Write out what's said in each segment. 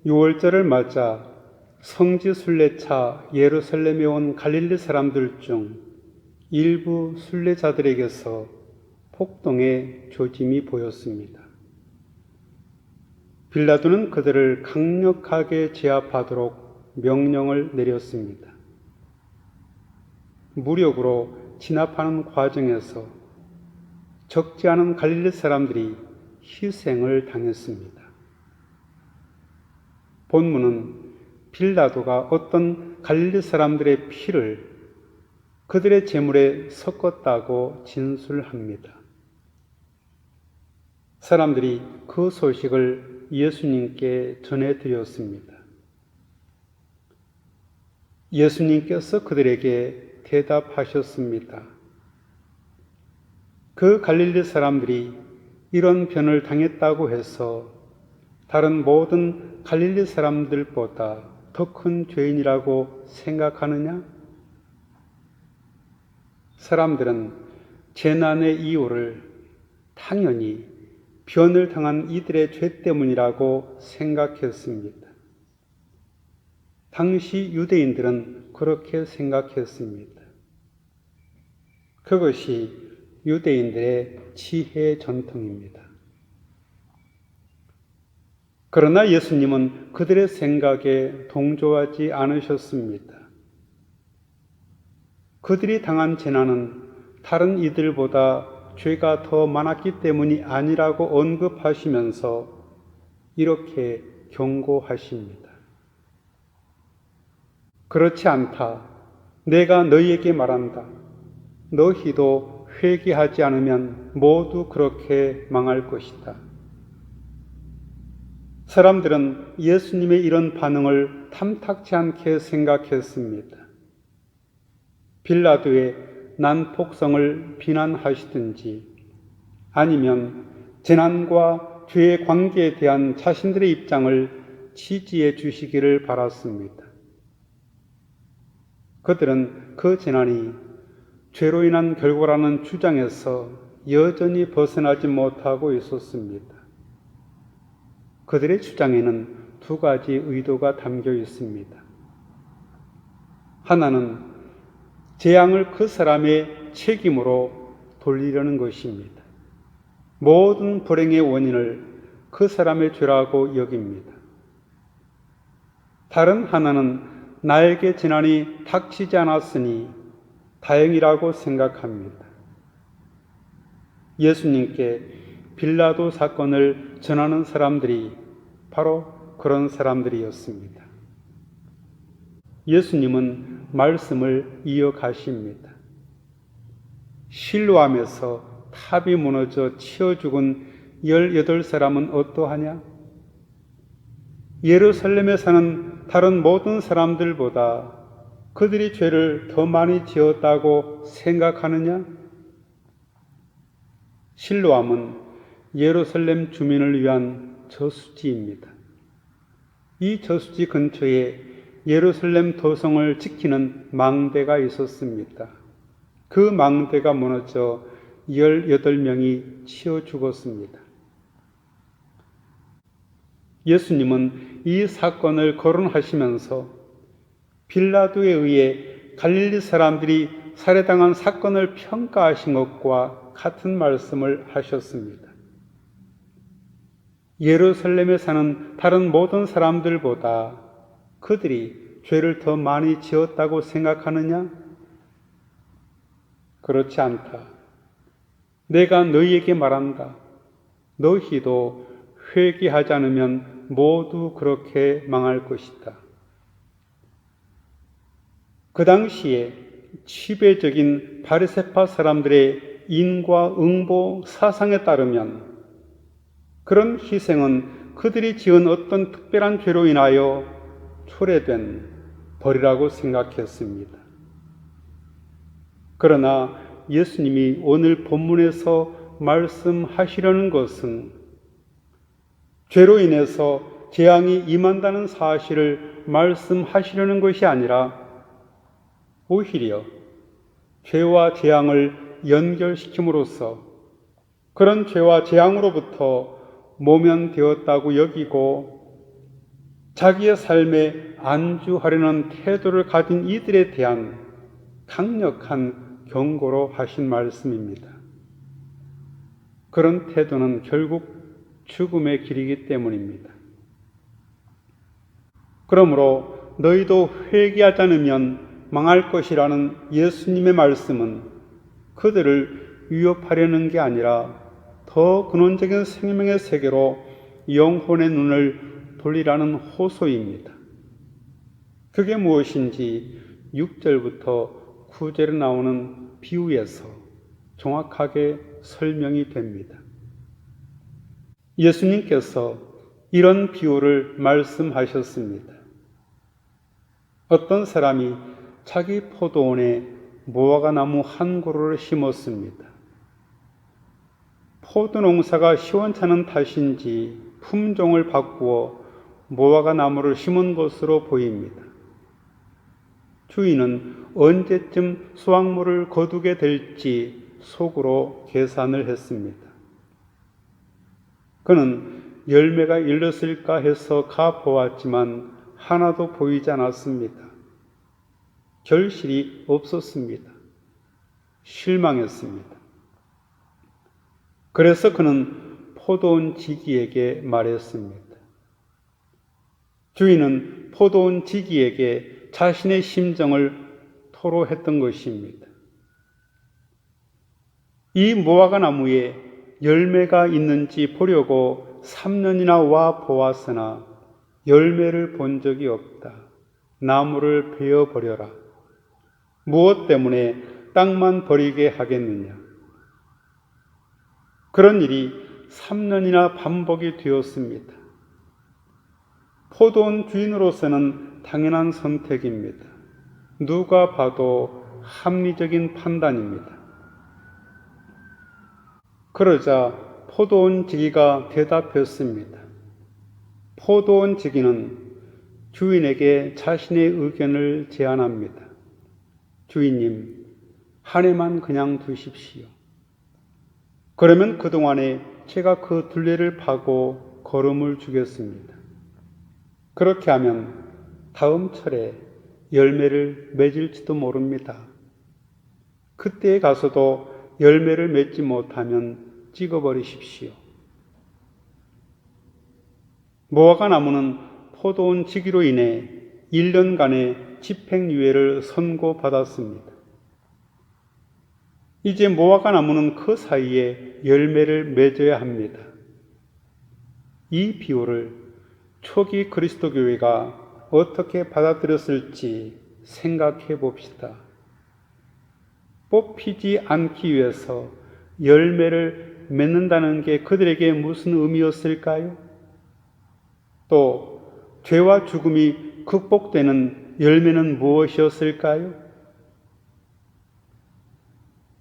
유월절을 맞아 성지 순례차 예루살렘에 온 갈릴리 사람들 중 일부 순례자들에게서 폭동의 조짐이 보였습니다. 빌라도는 그들을 강력하게 제압하도록 명령을 내렸습니다. 무력으로 진압하는 과정에서 적지 않은 갈릴리 사람들이 희생을 당했습니다. 본문은 빌라도가 어떤 갈릴리 사람들의 피를 그들의 제물에 섞었다고 진술합니다. 사람들이 그 소식을 예수님께 전해드렸습니다. 예수님께서 그들에게 대답하셨습니다. 그 갈릴리 사람들이 이런 변을 당했다고 해서 다른 모든 갈릴리 사람들보다 더 큰 죄인이라고 생각하느냐? 사람들은 재난의 이유를 당연히 변을 당한 이들의 죄 때문이라고 생각했습니다. 당시 유대인들은 그렇게 생각했습니다. 그것이 유대인들의 지혜 전통입니다. 그러나 예수님은 그들의 생각에 동조하지 않으셨습니다. 그들이 당한 재난은 다른 이들보다 죄가 더 많았기 때문이 아니라고 언급하시면서 이렇게 경고하십니다. 그렇지 않다. 내가 너희에게 말한다. 너희도 회개하지 않으면 모두 그렇게 망할 것이다. 사람들은 예수님의 이런 반응을 탐탁지 않게 생각했습니다. 빌라도의 난폭성을 비난하시든지 아니면 재난과 죄의 관계에 대한 자신들의 입장을 지지해 주시기를 바랐습니다. 그들은 그 재난이 죄로 인한 결과라는 주장에서 여전히 벗어나지 못하고 있었습니다. 그들의 주장에는 두 가지 의도가 담겨 있습니다. 하나는 재앙을 그 사람의 책임으로 돌리려는 것입니다. 모든 불행의 원인을 그 사람의 죄라고 여깁니다. 다른 하나는 나에게 재난이 닥치지 않았으니 다행이라고 생각합니다. 예수님께 빌라도 사건을 전하는 사람들이 바로 그런 사람들이었습니다. 예수님은 말씀을 이어가십니다. 실로암에서 탑이 무너져 치어 죽은 18사람은 어떠하냐? 예루살렘에 사는 다른 모든 사람들보다 그들이 죄를 더 많이 지었다고 생각하느냐? 실로암은 예루살렘 주민을 위한 저수지입니다. 이 저수지 근처에 예루살렘 도성을 지키는 망대가 있었습니다. 그 망대가 무너져 18명이 치어 죽었습니다. 예수님은 이 사건을 거론하시면서 빌라도에 의해 갈릴리 사람들이 살해당한 사건을 평가하신 것과 같은 말씀을 하셨습니다. 예루살렘에 사는 다른 모든 사람들보다 그들이 죄를 더 많이 지었다고 생각하느냐? 그렇지 않다. 내가 너희에게 말한다. 너희도 회개하지 않으면 모두 그렇게 망할 것이다. 그 당시에 치배적인 바리새파 사람들의 인과응보 사상에 따르면 그런 희생은 그들이 지은 어떤 특별한 죄로 인하여 초래된 벌이라고 생각했습니다. 그러나 예수님이 오늘 본문에서 말씀하시려는 것은 죄로 인해서 재앙이 임한다는 사실을 말씀하시려는 것이 아니라 오히려 죄와 재앙을 연결시킴으로써 그런 죄와 재앙으로부터 모면되었다고 여기고 자기의 삶에 안주하려는 태도를 가진 이들에 대한 강력한 경고로 하신 말씀입니다. 그런 태도는 결국 죽음의 길이기 때문입니다. 그러므로 너희도 회개하지 않으면 망할 것이라는 예수님의 말씀은 그들을 위협하려는 게 아니라 더 근원적인 생명의 세계로 영혼의 눈을 돌리라는 호소입니다. 그게 무엇인지 6절부터 9절에 나오는 비유에서 정확하게 설명이 됩니다. 예수님께서 이런 비유를 말씀하셨습니다. 어떤 사람이 자기 포도원에 무화과나무 한 그루를 심었습니다. 포도 농사가 시원찮은 탓인지 품종을 바꾸어 무화과나무를 심은 것으로 보입니다. 주인은 언제쯤 수확물을 거두게 될지 속으로 계산을 했습니다. 그는 열매가 일렀을까 해서 가보았지만 하나도 보이지 않았습니다. 결실이 없었습니다. 실망했습니다. 그래서 그는 포도원 지기에게 말했습니다. 주인은 포도원 지기에게 자신의 심정을 토로했던 것입니다. 이 무화과 나무에 열매가 있는지 보려고 3년이나 와 보았으나 열매를 본 적이 없다. 나무를 베어버려라. 무엇 때문에 땅만 버리게 하겠느냐. 그런 일이 3년이나 반복이 되었습니다. 포도원 주인으로서는 당연한 선택입니다. 누가 봐도 합리적인 판단입니다. 그러자 포도원 지기가 대답했습니다. 포도원 지기는 주인에게 자신의 의견을 제안합니다. 주인님, 한 해만 그냥 두십시오. 그러면 그동안에 제가 그 둘레를 파고 거름을 주겠습니다. 그렇게 하면 다음 철에 열매를 맺을지도 모릅니다. 그때에 가서도 열매를 맺지 못하면 찍어버리십시오. 무화과 나무는 포도원 지기로 인해 1년간의 집행유예를 선고받았습니다. 이제 무화과 나무는 그 사이에 열매를 맺어야 합니다. 이 비유를 초기 그리스도 교회가 어떻게 받아들였을지 생각해 봅시다. 뽑히지 않기 위해서 열매를 맺는다는 게 그들에게 무슨 의미였을까요? 또 죄와 죽음이 극복되는 열매는 무엇이었을까요?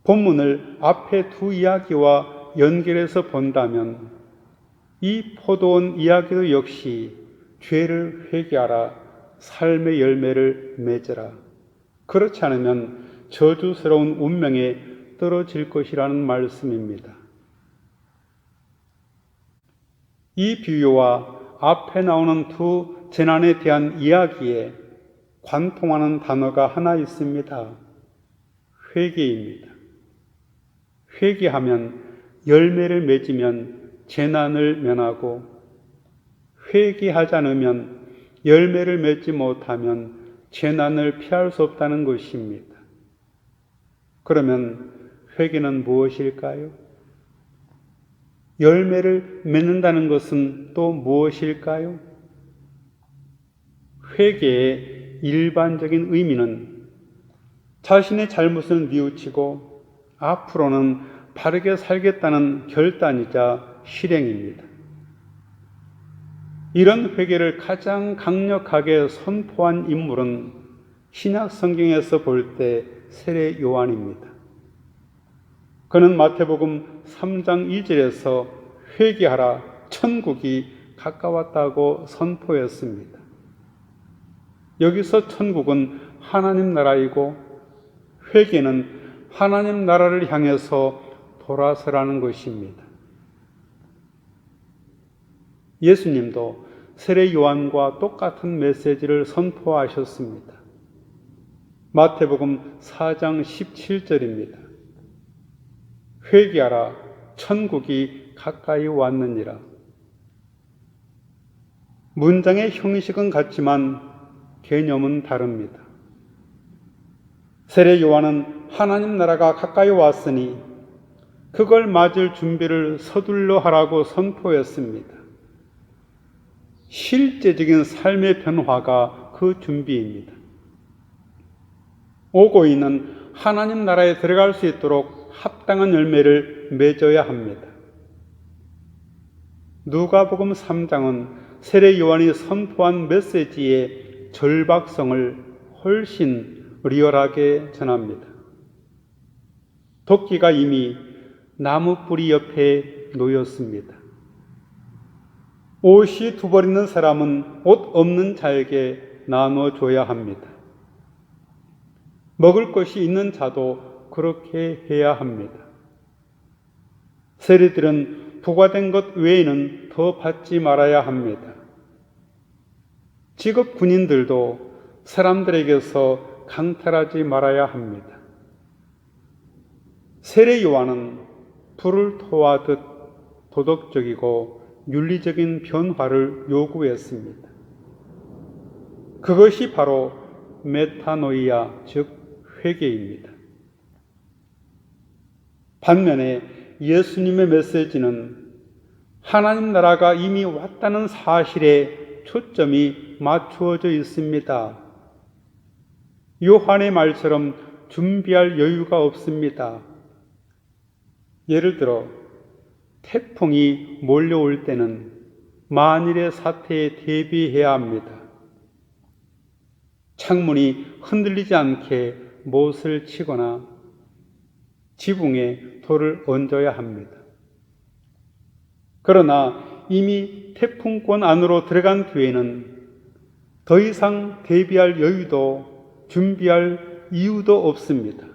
본문을 앞에 두 이야기와 연결해서 본다면 이 포도원 이야기도 역시 죄를 회개하라, 삶의 열매를 맺으라. 그렇지 않으면 저주스러운 운명에 떨어질 것이라는 말씀입니다. 이 비유와 앞에 나오는 두 재난에 대한 이야기에 관통하는 단어가 하나 있습니다. 회개입니다. 회개하면 열매를 맺으면 재난을 면하고, 회개하지 않으면 열매를 맺지 못하면 재난을 피할 수 없다는 것입니다. 그러면 회개는 무엇일까요? 열매를 맺는다는 것은 또 무엇일까요? 회개의 일반적인 의미는 자신의 잘못을 뉘우치고 앞으로는 바르게 살겠다는 결단이자 실행입니다. 이런 회개를 가장 강력하게 선포한 인물은 신약 성경에서 볼 때 세례 요한입니다. 그는 마태복음 3장 2절에서 회개하라, 천국이 가까웠다고 선포했습니다. 여기서 천국은 하나님 나라이고 회개는 하나님 나라를 향해서 돌아서라는 것입니다. 예수님도 세례 요한과 똑같은 메시지를 선포하셨습니다. 마태복음 4장 17절입니다. 회개하라, 천국이 가까이 왔느니라. 문장의 형식은 같지만 개념은 다릅니다. 세례 요한은 하나님 나라가 가까이 왔으니 그걸 맞을 준비를 서둘러 하라고 선포했습니다. 실제적인 삶의 변화가 그 준비입니다. 오고 있는 하나님 나라에 들어갈 수 있도록 합당한 열매를 맺어야 합니다. 누가복음 3장은 세례 요한이 선포한 메시지의 절박성을 훨씬 리얼하게 전합니다. 도끼가 이미 나무 뿌리 옆에 놓였습니다. 옷이 두 벌 있는 사람은 옷 없는 자에게 나눠줘야 합니다. 먹을 것이 있는 자도 그렇게 해야 합니다. 세리들은 부과된 것 외에는 더 받지 말아야 합니다. 직업 군인들도 사람들에게서 강탈하지 말아야 합니다. 세례 요한은 불을 토하듯 도덕적이고 윤리적인 변화를 요구했습니다. 그것이 바로 메타노이아, 즉 회개입니다. 반면에 예수님의 메시지는 하나님 나라가 이미 왔다는 사실에 초점이 맞추어져 있습니다. 요한의 말처럼 준비할 여유가 없습니다. 예를 들어 태풍이 몰려올 때는 만일의 사태에 대비해야 합니다. 창문이 흔들리지 않게 못을 치거나 지붕에 돌을 얹어야 합니다. 그러나 이미 태풍권 안으로 들어간 뒤에는 더 이상 대비할 여유도 준비할 이유도 없습니다.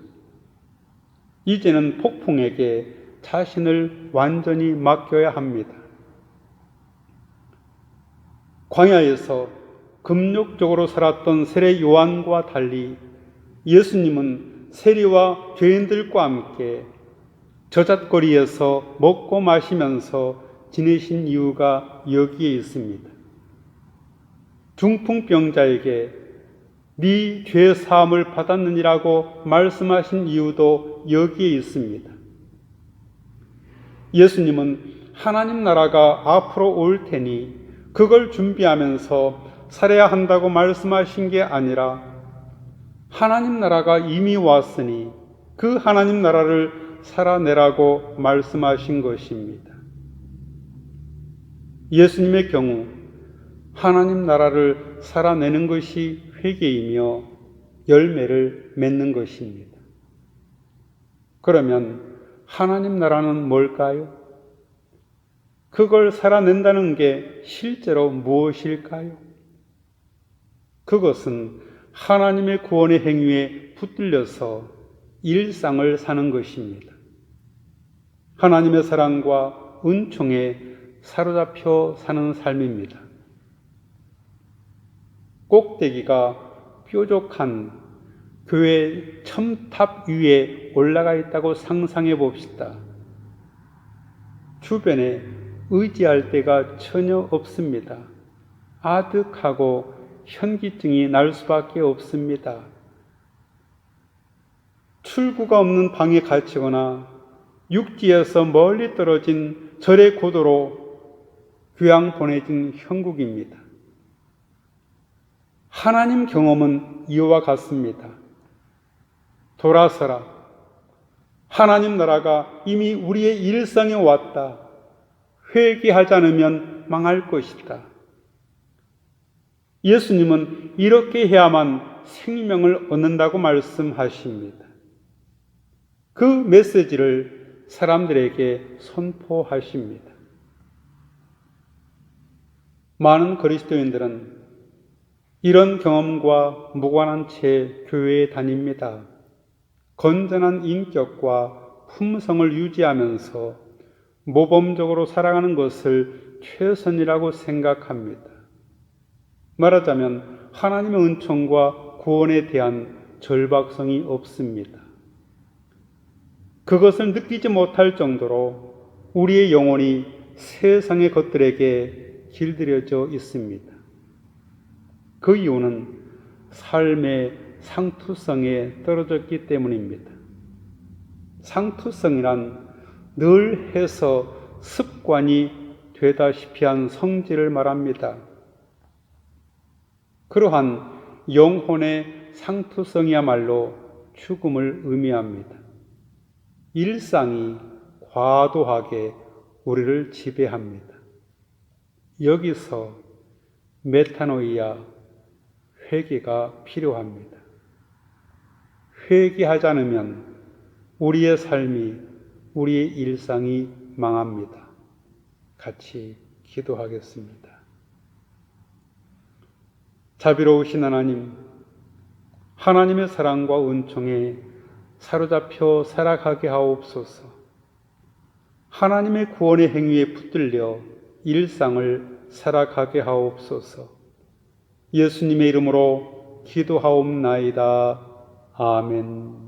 이제는 폭풍에게 자신을 완전히 맡겨야 합니다. 광야에서 금욕적으로 살았던 세례 요한과 달리 예수님은 세리와 죄인들과 함께 저잣거리에서 먹고 마시면서 지내신 이유가 여기에 있습니다. 중풍병자에게 네 죄 사함을 받았느니라고 말씀하신 이유도 여기에 있습니다. 예수님은 하나님 나라가 앞으로 올 테니 그걸 준비하면서 살아야 한다고 말씀하신 게 아니라 하나님 나라가 이미 왔으니 그 하나님 나라를 살아내라고 말씀하신 것입니다. 예수님의 경우 하나님 나라를 살아내는 것이 회개이며 열매를 맺는 것입니다. 그러면 하나님 나라는 뭘까요? 그걸 살아낸다는 게 실제로 무엇일까요? 그것은 하나님의 구원의 행위에 붙들려서 일상을 사는 것입니다. 하나님의 사랑과 은총에 사로잡혀 사는 삶입니다. 꼭대기가 뾰족한 교회 첨탑 위에 올라가 있다고 상상해 봅시다. 주변에 의지할 데가 전혀 없습니다. 아득하고 현기증이 날 수밖에 없습니다. 출구가 없는 방에 갇히거나 육지에서 멀리 떨어진 절의 고도로 귀양 보내진 형국입니다. 하나님 경험은 이와 같습니다. 돌아서라. 하나님 나라가 이미 우리의 일상에 왔다. 회개하지 않으면 망할 것이다. 예수님은 이렇게 해야만 생명을 얻는다고 말씀하십니다. 그 메시지를 사람들에게 선포하십니다. 많은 그리스도인들은 이런 경험과 무관한 채 교회에 다닙니다. 건전한 인격과 품성을 유지하면서 모범적으로 살아가는 것을 최선이라고 생각합니다. 말하자면 하나님의 은총과 구원에 대한 절박성이 없습니다. 그것을 느끼지 못할 정도로 우리의 영혼이 세상의 것들에게 길들여져 있습니다. 그 이유는 삶의 상투성에 떨어졌기 때문입니다. 상투성이란 늘 해서 습관이 되다시피 한 성질을 말합니다. 그러한 영혼의 상투성이야말로 죽음을 의미합니다. 일상이 과도하게 우리를 지배합니다. 여기서 메타노이아, 회개가 필요합니다. 회개하지 않으면 우리의 삶이, 우리의 일상이 망합니다. 같이 기도하겠습니다. 자비로우신 하나님, 하나님의 사랑과 은총에 사로잡혀 살아가게 하옵소서. 하나님의 구원의 행위에 붙들려 일상을 살아가게 하옵소서. 예수님의 이름으로 기도하옵나이다. 아멘.